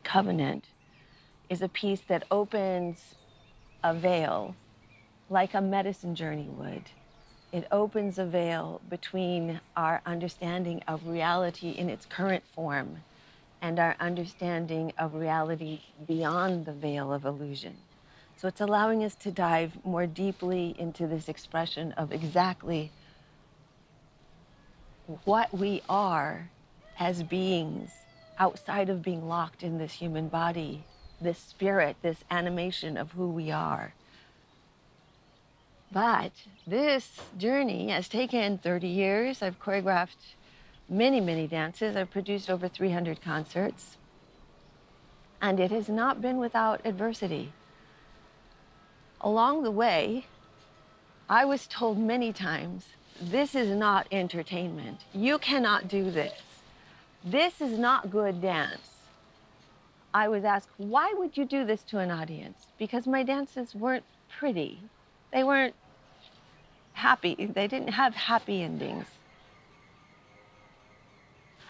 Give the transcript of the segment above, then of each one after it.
covenant is a piece that opens a veil like a medicine journey would. It opens a veil between our understanding of reality in its current form and our understanding of reality beyond the veil of illusion. So it's allowing us to dive more deeply into this expression of exactly what we are as beings outside of being locked in this human body, this spirit, this animation of who we are. But this journey has taken 30 years. I've choreographed many, many dances. I've produced over 300 concerts. And it has not been without adversity. Along the way, I was told many times, this is not entertainment. You cannot do this. This is not good dance. I was asked, why would you do this to an audience? Because my dances weren't pretty. They weren't happy. They didn't have happy endings.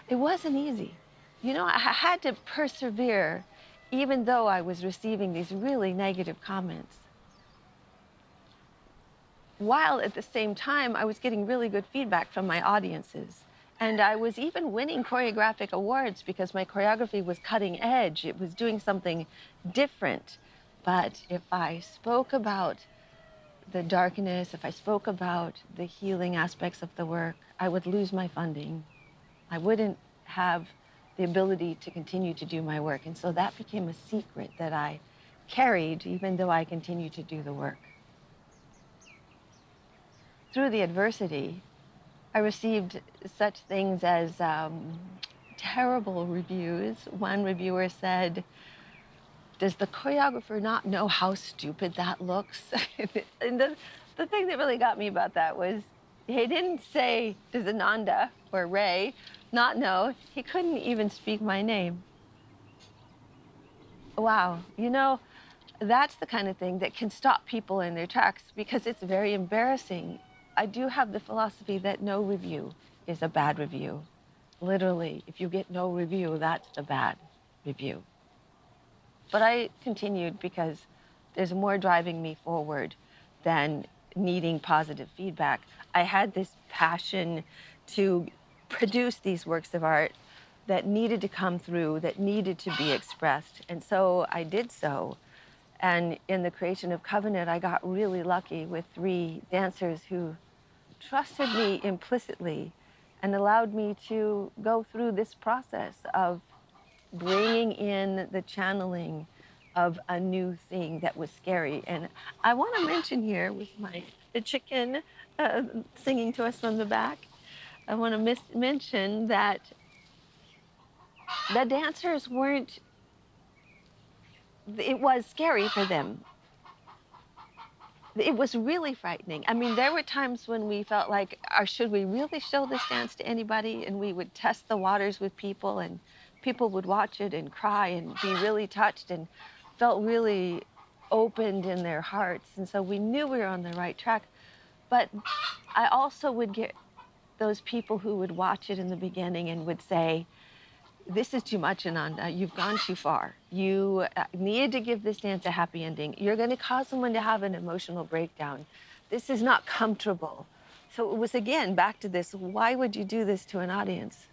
It wasn't easy. You know, I had to persevere even though I was receiving these really negative comments. While at the same time, I was getting really good feedback from my audiences. And I was even winning choreographic awards because my choreography was cutting edge. It was doing something different. But if I spoke about the darkness, if I spoke about the healing aspects of the work, I would lose my funding. I wouldn't have the ability to continue to do my work. And so that became a secret that I carried even though I continued to do the work. Through the adversity, I received such things as terrible reviews. One reviewer said, does the choreographer not know how stupid that looks? And the thing that really got me about that was he didn't say, does Ananda or Ray not know? He couldn't even speak my name. Wow, you know, that's the kind of thing that can stop people in their tracks because it's very embarrassing. I do have the philosophy that no review is a bad review. Literally, if you get no review, that's the bad review. But I continued because there's more driving me forward than needing positive feedback. I had this passion to produce these works of art that needed to come through, that needed to be expressed. And so I did so. And in the creation of Covenant, I got really lucky with 3 dancers who trusted me implicitly and allowed me to go through this process of bringing in the channeling of a new thing that was scary. And I want to mention here with the chicken singing to us from the back, I want to mention that the dancers weren't, it was scary for them. It was really frightening. I mean, there were times when we felt like, should we really show this dance to anybody? And we would test the waters with people, and people would watch it and cry and be really touched and felt really opened in their hearts. And so we knew we were on the right track. But I also would get those people who would watch it in the beginning and would say, this is too much, Ananda. You've gone too far. You needed to give this dance a happy ending. You're going to cause someone to have an emotional breakdown. This is not comfortable. So it was, again, back to this, why would you do this to an audience?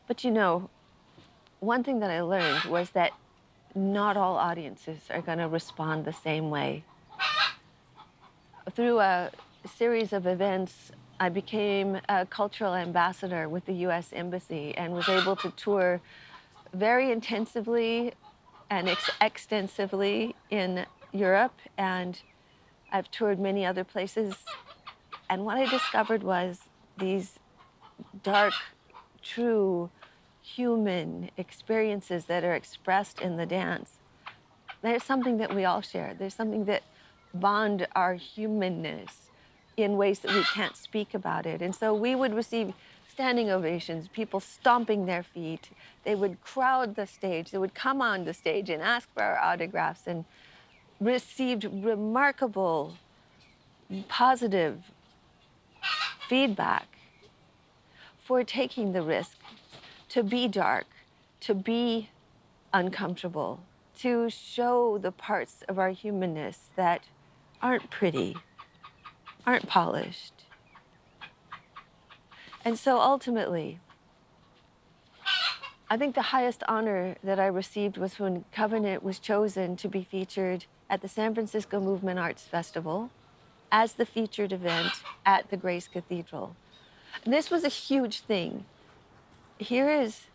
But you know, one thing that I learned was that not all audiences are going to respond the same way. Through a series of events, I became a cultural ambassador with the US Embassy and was able to tour very intensively and extensively in Europe. And I've toured many other places. And what I discovered was these dark, true, human experiences that are expressed in the dance. There's something that we all share. There's something that bond our humanness in ways that we can't speak about it. And so we would receive standing ovations, people stomping their feet. They would crowd the stage. They would come on the stage and ask for our autographs, and received remarkable positive feedback for taking the risk to be dark, to be uncomfortable, to show the parts of our humanness that aren't pretty, aren't polished. And so ultimately, I think the highest honor that I received was when Covenant was chosen to be featured at the San Francisco Movement Arts Festival as the featured event at the Grace Cathedral. And this was a huge thing. Here is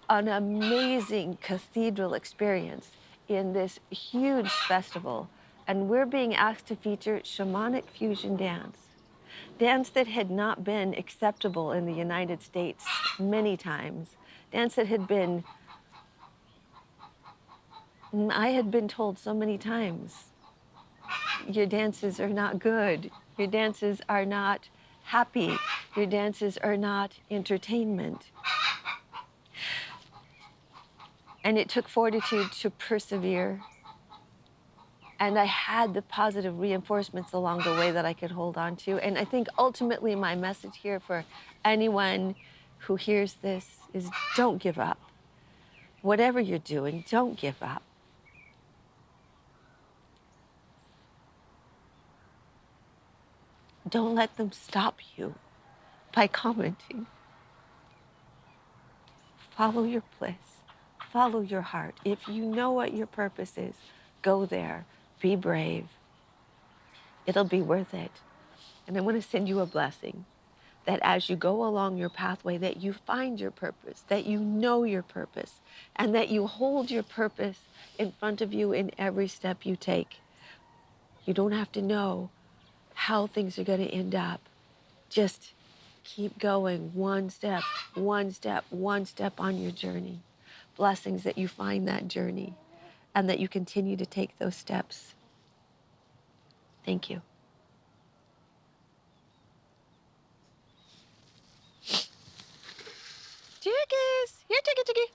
an amazing cathedral experience in this huge festival, and we're being asked to feature shamanic fusion dance that had not been acceptable in the United States many times, dance that had been, I had been told so many times, your dances are not good, your dances are not happy, your dances are not entertainment. And it took fortitude to persevere. And I had the positive reinforcements along the way that I could hold on to. And I think ultimately my message here for anyone who hears this is don't give up. Whatever you're doing, don't give up. Don't let them stop you by commenting. Follow your bliss. Follow your heart. If you know what your purpose is, go there. Be brave. It'll be worth it. And I want to send you a blessing that as you go along your pathway, that you find your purpose, that you know your purpose, and that you hold your purpose in front of you in every step you take. You don't have to know how things are going to end up. Just keep going one step, one step, one step on your journey. Blessings that you find that journey and that you continue to take those steps. Thank you. Chickies! Here, chickie, chickie.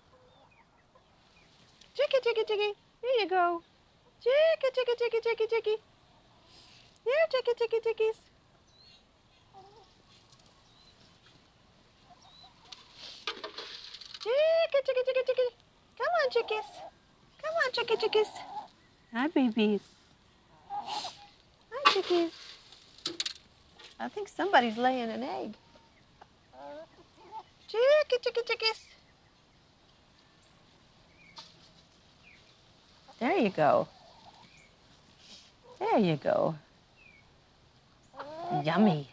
Chickie, chickie, chickie. Here you go. Chickie, chickie, chickie, chickie, chickie. Here, chickie, chickie, chickies. Chickie, chickie, chickie, chickie. Come on, chickies. Come on, chickie, chickies. Hi, babies. Hi, chickies. I think somebody's laying an egg. Chickie, chickie, chickies. There you go. There you go. Yummy.